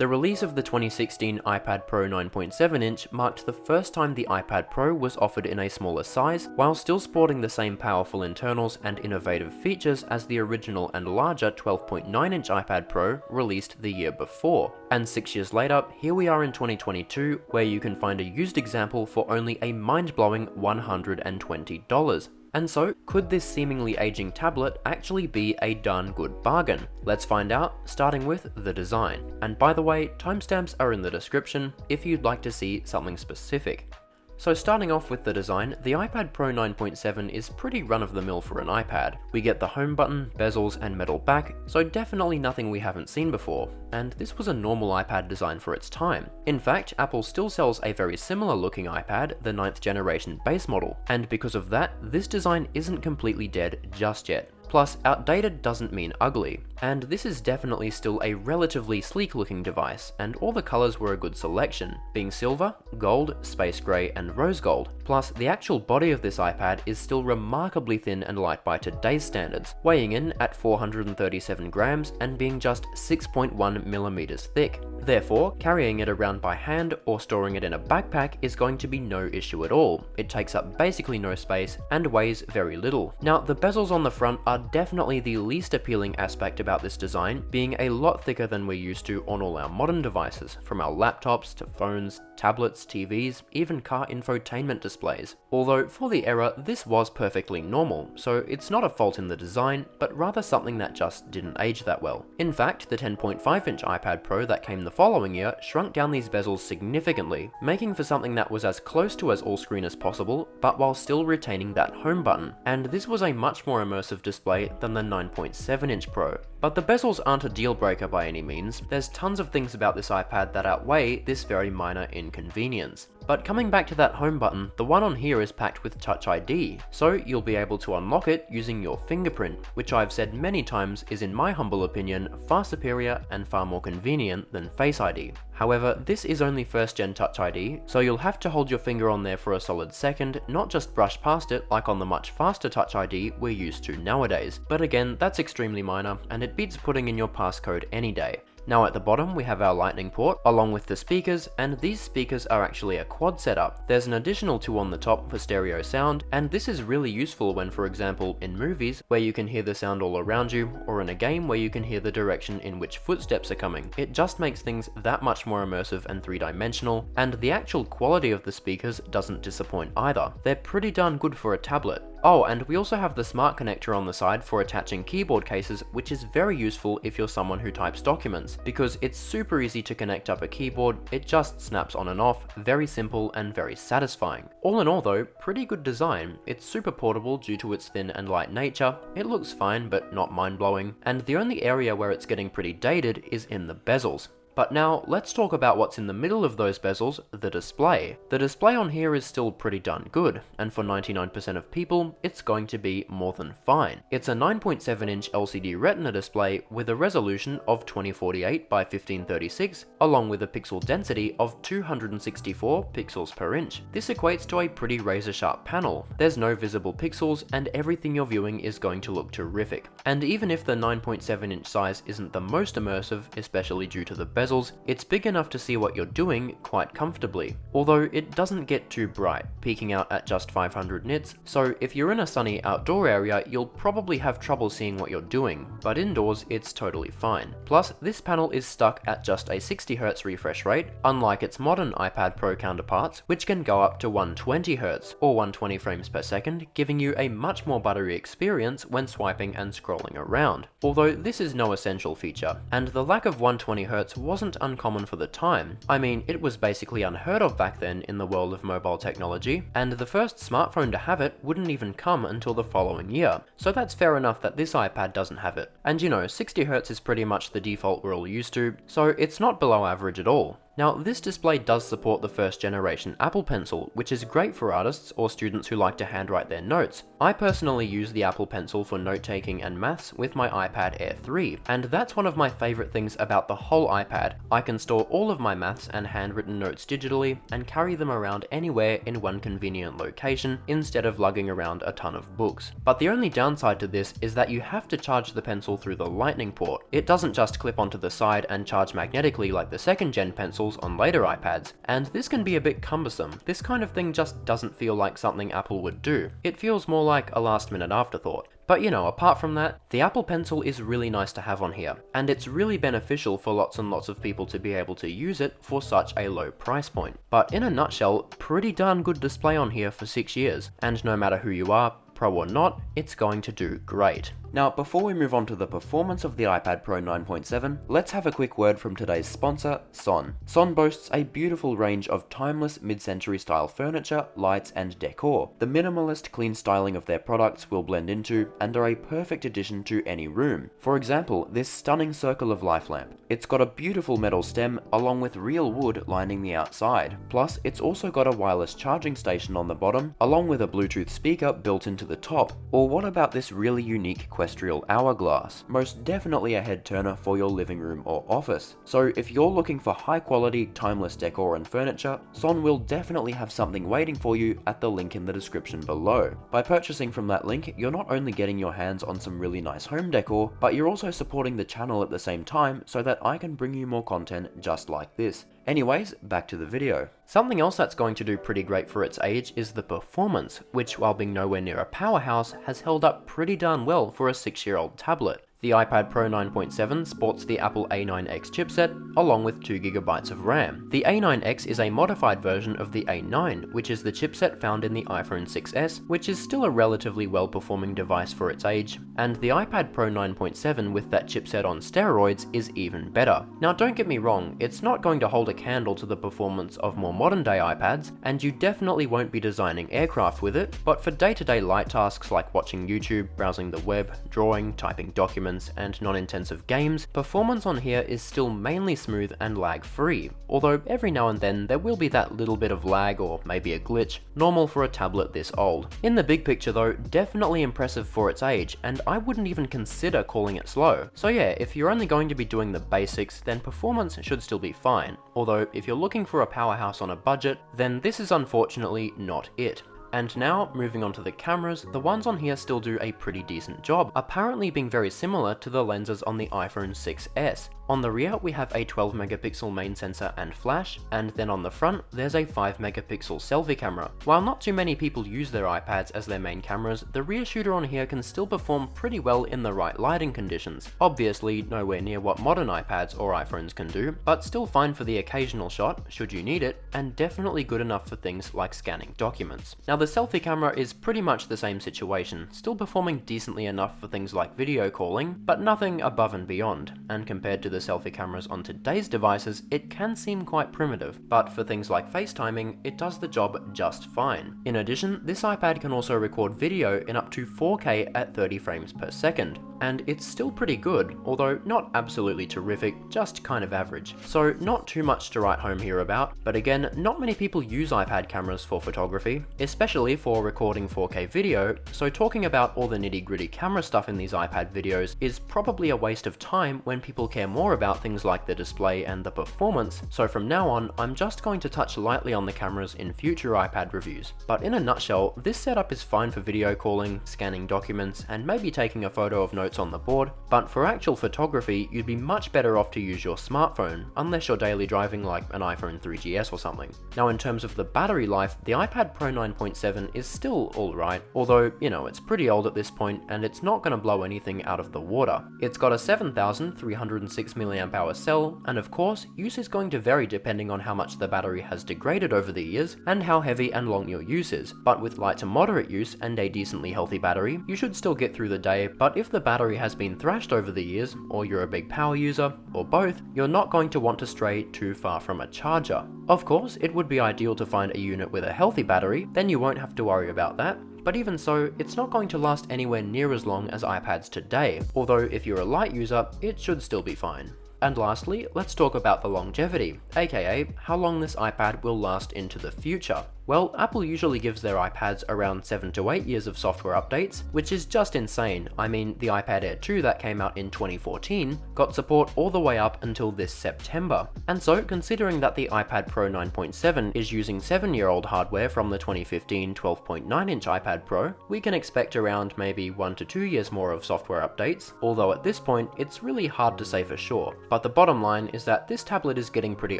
The release of the 2016 iPad Pro 9.7-inch marked the first time the iPad Pro was offered in a smaller size, while still sporting the same powerful internals and innovative features as the original and larger 12.9-inch iPad Pro released the year before. And 6 years later, here we are in 2022, where you can find a used example for only a mind-blowing $120. And so, could this seemingly aging tablet actually be a darn good bargain? Let's find out, starting with the design. And by the way, timestamps are in the description if you'd like to see something specific. So starting off with the design, the iPad Pro 9.7 is pretty run-of-the-mill for an iPad. We get the home button, bezels, and metal back, so definitely nothing we haven't seen before, and this was a normal iPad design for its time. In fact, Apple still sells a very similar looking iPad, the 9th generation base model, and because of that, this design isn't completely dead just yet. Plus, outdated doesn't mean ugly, and this is definitely still a relatively sleek looking device, and all the colors were a good selection, being silver, gold, space gray, and rose gold. Plus, the actual body of this iPad is still remarkably thin and light by today's standards, weighing in at 437 grams and being just 6.1 millimeters thick. Therefore, carrying it around by hand or storing it in a backpack is going to be no issue at all. It takes up basically no space and weighs very little. Now, the bezels on the front are definitely the least appealing aspect about this design, being a lot thicker than we're used to on all our modern devices, from our laptops to phones, tablets, TVs, even car infotainment displays. Although for the era, this was perfectly normal, so it's not a fault in the design, but rather something that just didn't age that well. In fact, the 10.5-inch iPad Pro that came the following year shrunk down these bezels significantly, making for something that was as close to as all-screen as possible, but while still retaining that home button. And this was a much more immersive display than the 9.7-inch Pro. But the bezels aren't a deal breaker by any means. There's tons of things about this iPad that outweigh this very minor inconvenience. But coming back to that home button, the one on here is packed with Touch ID, so you'll be able to unlock it using your fingerprint, which I've said many times is, in my humble opinion, far superior and far more convenient than Face ID. However, this is only first-gen Touch ID, so you'll have to hold your finger on there for a solid second, not just brush past it like on the much faster Touch ID we're used to nowadays. But again, that's extremely minor, and it beats putting in your passcode any day. Now at the bottom we have our lightning port, along with the speakers, and these speakers are actually a quad setup. There's an additional two on the top for stereo sound, and this is really useful when, for example, in movies, where you can hear the sound all around you, or in a game where you can hear the direction in which footsteps are coming. It just makes things that much more immersive and three-dimensional, and the actual quality of the speakers doesn't disappoint either. They're pretty darn good for a tablet. Oh, and we also have the smart connector on the side for attaching keyboard cases, which is very useful if you're someone who types documents, because it's super easy to connect up a keyboard. It just snaps on and off, very simple and very satisfying. All in all though, pretty good design. It's super portable due to its thin and light nature, it looks fine but not mind-blowing, and the only area where it's getting pretty dated is in the bezels. But now, let's talk about what's in the middle of those bezels, the display. The display on here is still pretty darn good, and for 99% of people, it's going to be more than fine. It's a 9.7-inch LCD Retina display with a resolution of 2048 by 1536, along with a pixel density of 264 pixels per inch. This equates to a pretty razor-sharp panel. There's no visible pixels, and everything you're viewing is going to look terrific. And even if the 9.7-inch size isn't the most immersive, especially due to the bezels, it's big enough to see what you're doing quite comfortably. Although it doesn't get too bright, peaking out at just 500 nits, so if you're in a sunny outdoor area, you'll probably have trouble seeing what you're doing, but indoors it's totally fine. Plus, this panel is stuck at just a 60Hz refresh rate, unlike its modern iPad Pro counterparts, which can go up to 120Hz, or 120 frames per second, giving you a much more buttery experience when swiping and scrolling around. Although this is no essential feature, and the lack of 120Hz wasn't uncommon for the time. I mean, it was basically unheard of back then in the world of mobile technology, and the first smartphone to have it wouldn't even come until the following year. So that's fair enough that this iPad doesn't have it. And you know, 60Hz is pretty much the default we're all used to, so it's not below average at all. Now, this display does support the first generation Apple Pencil, which is great for artists or students who like to handwrite their notes. I personally use the Apple Pencil for note-taking and maths with my iPad Air 3, and that's one of my favorite things about the whole iPad. I can store all of my maths and handwritten notes digitally and carry them around anywhere in one convenient location instead of lugging around a ton of books. But the only downside to this is that you have to charge the pencil through the Lightning port. It doesn't just clip onto the side and charge magnetically like the second gen pencils on later iPads, and this can be a bit cumbersome. This kind of thing just doesn't feel like something Apple would do. It feels more like a last minute afterthought. But you know, apart from that, the Apple Pencil is really nice to have on here, and it's really beneficial for lots and lots of people to be able to use it for such a low price point. But in a nutshell, pretty darn good display on here for 6 years, and no matter who you are, pro or not, it's going to do great. Now, before we move on to the performance of the iPad Pro 9.7, let's have a quick word from today's sponsor, Sohnne. Sohnne boasts a beautiful range of timeless mid-century style furniture, lights, and decor. The minimalist, clean styling of their products will blend into and are a perfect addition to any room. For example, this stunning Circle of Life lamp. It's got a beautiful metal stem along with real wood lining the outside. Plus, it's also got a wireless charging station on the bottom, along with a Bluetooth speaker built into the top. Or what about this really unique equestrial hourglass? Most definitely a head turner for your living room or office. So if you're looking for high quality, timeless decor and furniture, Sohnne will definitely have something waiting for you at the link in the description below. By purchasing from that link, you're not only getting your hands on some really nice home decor, but you're also supporting the channel at the same time so that I can bring you more content just like this. Anyways, back to the video. Something else that's going to do pretty great for its age is the performance, which while being nowhere near a powerhouse, has held up pretty darn well for a 6-year-old tablet. The iPad Pro 9.7 sports the Apple A9X chipset, along with 2GB of RAM. The A9X is a modified version of the A9, which is the chipset found in the iPhone 6s, which is still a relatively well-performing device for its age, and the iPad Pro 9.7 with that chipset on steroids is even better. Now don't get me wrong, it's not going to hold a candle to the performance of more modern-day iPads, and you definitely won't be designing aircraft with it, but for day-to-day light tasks like watching YouTube, browsing the web, drawing, typing documents, and non-intensive games, performance on here is still mainly smooth and lag-free, although every now and then there will be that little bit of lag or maybe a glitch, normal for a tablet this old. In the big picture though, definitely impressive for its age, and I wouldn't even consider calling it slow. So yeah, if you're only going to be doing the basics, then performance should still be fine, although if you're looking for a powerhouse on a budget, then this is unfortunately not it. And now, moving on to the cameras, the ones on here still do a pretty decent job, apparently being very similar to the lenses on the iPhone 6s. On the rear, we have a 12 megapixel main sensor and flash, and then on the front, there's a 5 megapixel selfie camera. While not too many people use their iPads as their main cameras, the rear shooter on here can still perform pretty well in the right lighting conditions. Obviously, nowhere near what modern iPads or iPhones can do, but still fine for the occasional shot, should you need it, and definitely good enough for things like scanning documents. Now the selfie camera is pretty much the same situation, still performing decently enough for things like video calling, but nothing above and beyond, and compared to the selfie cameras on today's devices, it can seem quite primitive, but for things like FaceTiming, it does the job just fine. In addition, this iPad can also record video in up to 4K at 30 frames per second, and it's still pretty good, although not absolutely terrific, just kind of average. So not too much to write home here about, but again, not many people use iPad cameras for photography, especially for recording 4K video, so talking about all the nitty-gritty camera stuff in these iPad videos is probably a waste of time when people care more about things like the display and the performance, so from now on, I'm just going to touch lightly on the cameras in future iPad reviews. But in a nutshell, this setup is fine for video calling, scanning documents, and maybe taking a photo of notes on the board, but for actual photography, you'd be much better off to use your smartphone, unless you're daily driving like an iPhone 3GS or something. Now in terms of the battery life, the iPad Pro 9.7 is still alright, although, you know, it's pretty old at this point, and it's not going to blow anything out of the water. It's got a 7306 mAh cell, and of course, use is going to vary depending on how much the battery has degraded over the years, and how heavy and long your use is. But with light to moderate use and a decently healthy battery, you should still get through the day, but if the battery has been thrashed over the years, or you're a big power user, or both, you're not going to want to stray too far from a charger. Of course, it would be ideal to find a unit with a healthy battery, then you won't have to worry about that, but even so, it's not going to last anywhere near as long as iPads today, although if you're a light user, it should still be fine. And lastly, let's talk about the longevity, aka how long this iPad will last into the future. Well, Apple usually gives their iPads around 7 to 8 years of software updates, which is just insane. I mean, the iPad Air 2 that came out in 2014 got support all the way up until this September. And so, considering that the iPad Pro 9.7 is using 7-year-old hardware from the 2015 12.9-inch iPad Pro, we can expect around maybe 1 to 2 years more of software updates, although at this point, it's really hard to say for sure. But the bottom line is that this tablet is getting pretty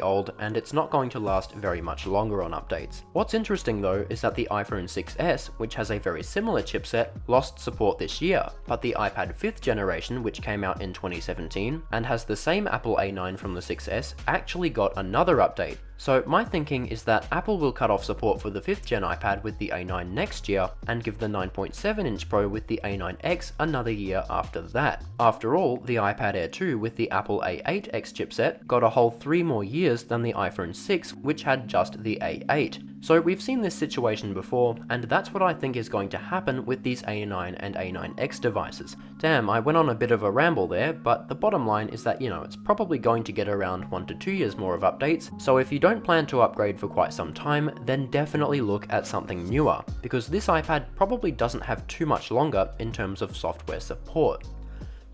old, and it's not going to last very much longer on updates. What's interesting though is that the iPhone 6s, which has a very similar chipset, lost support this year, but the iPad 5th generation, which came out in 2017 and has the same Apple A9 from the 6s, actually got another update. So my thinking is that Apple will cut off support for the 5th gen iPad with the A9 next year and give the 9.7-inch Pro with the A9X another year after that. After all, the iPad Air 2 with the Apple A8X chipset got a whole 3 more years than the iPhone 6, which had just the A8. So we've seen this situation before, and that's what I think is going to happen with these A9 and A9X devices. Damn, I went on a bit of a ramble there, but the bottom line is that, it's probably going to get around 1 to 2 years more of updates, so if you don't plan to upgrade for quite some time, then definitely look at something newer, because this iPad probably doesn't have too much longer in terms of software support.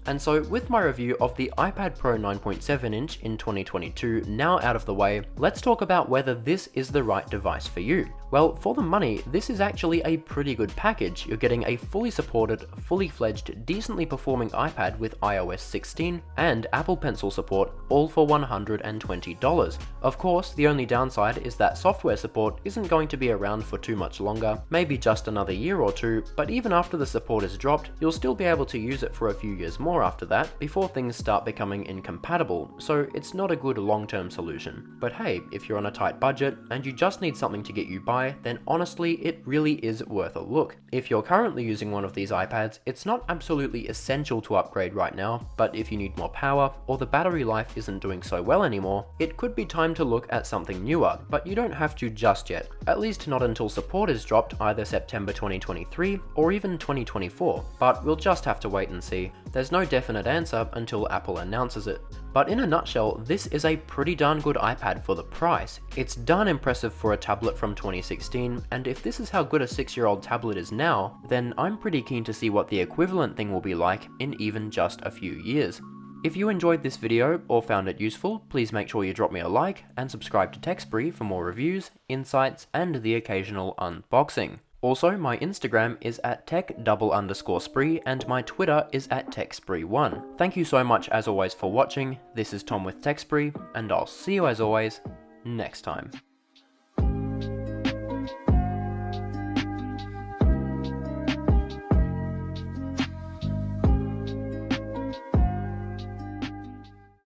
And so with my review of the iPad Pro 9.7-inch in 2022 now out of the way, let's talk about whether this is the right device for you. Well, for the money, this is actually a pretty good package. You're getting a fully supported, fully fledged, decently performing iPad with iOS 16 and Apple Pencil support, all for $120. Of course, the only downside is that software support isn't going to be around for too much longer, maybe just another year or two, but even after the support is dropped, you'll still be able to use it for a few years more after that, before things start becoming incompatible, so it's not a good long-term solution. But hey, if you're on a tight budget, and you just need something to get you by, then honestly, it really is worth a look. If you're currently using one of these iPads, it's not absolutely essential to upgrade right now, but if you need more power, or the battery life isn't doing so well anymore, it could be time to look at something newer, but you don't have to just yet. At least not until support is dropped either September 2023 or even 2024, but we'll just have to wait and see. There's no definite answer until Apple announces it. But in a nutshell, this is a pretty darn good iPad for the price. It's darn impressive for a tablet from 2016, and if this is how good a 6-year-old tablet is now, then I'm pretty keen to see what the equivalent thing will be like in even just a few years. If you enjoyed this video or found it useful, please make sure you drop me a like and subscribe to TechSpree for more reviews, insights, and the occasional unboxing. Also, my Instagram is at tech_spree and my Twitter is at techspree1. Thank you so much as always for watching. This is Tom with TechSpree, and I'll see you as always next time.